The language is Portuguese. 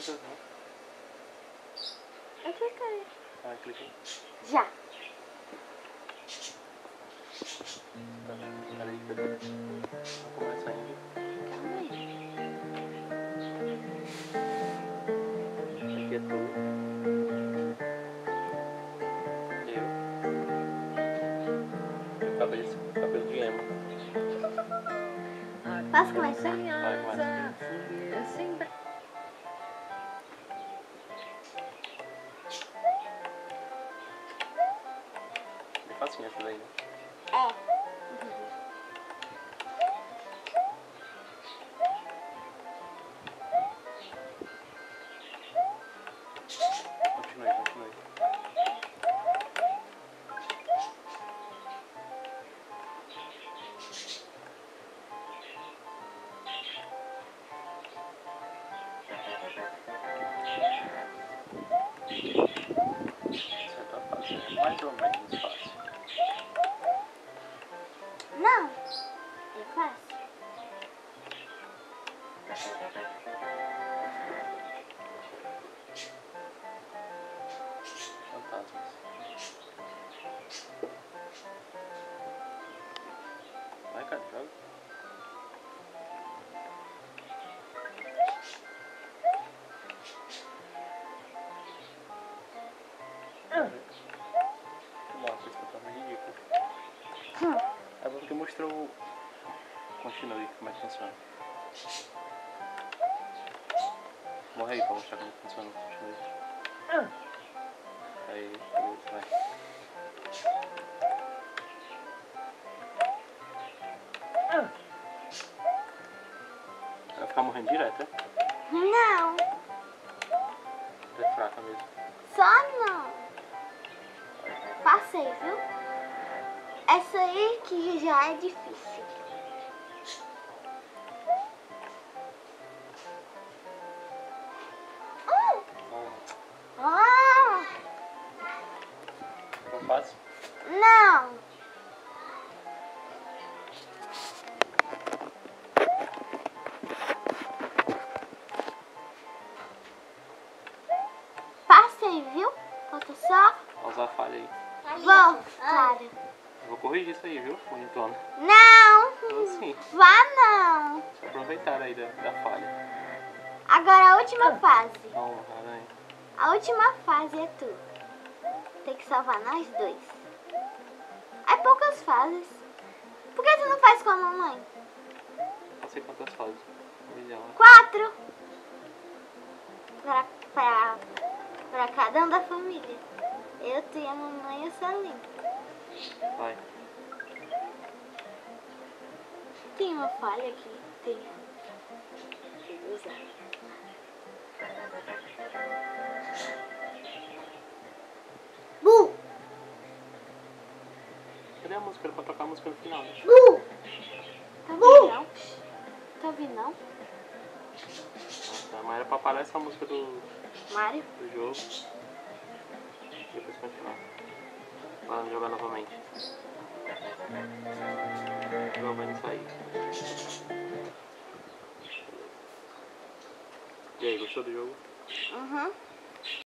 precisa não. Eu cliquei. Ah, cliquei. Já. Peraí. Não começa ainda. Calma aí. Aqui é tu. Eu. Meu cabeça. Cabelo de emo. Posso começar? Vai, começa. É facinho essa daí, né? É. Continue, continue. Essa tá fácil, é mais ou menos fácil. Não. É fácil. Fantasmas. Vai, cara, joga. Nossa, isso tá ridículo. É porque mostrou. Continue como é que funciona. Morre aí pra mostrar como funciona. Continue. Aí, vai. Vai ficar morrendo direto, é? Não. É fraca mesmo. Só não. Passei, viu? Essa aí que já é difícil. Ah! Ficou fácil? Não. Passei, viu? Falta só. Usar a falha aí. Vou, Clara. Eu vou corrigir isso aí, viu? Bonitona. Não. Então sim. Vá não. Só aproveitar aí da falha. Agora a última fase. Não, aranha. A última fase é tu. Tem que salvar nós dois. É poucas fases. Por que tu não faz com a mamãe? Não sei quantas fases. 1 milhão. 4. Pra cada um da família. Eu, tu e a mamãe e o Salim. Vai. Tem uma falha aqui? Tem. Vou usar. Bu! Cadê a música? Era pra tocar a música no final, né? Bu! Tá ouvindo não? Tá ouvindo não? Tá, mas era pra parar essa música do Mário? jogo. Depois continuar. Para jogar novamente. Não vai sair. E aí, gostou do jogo? Uhum.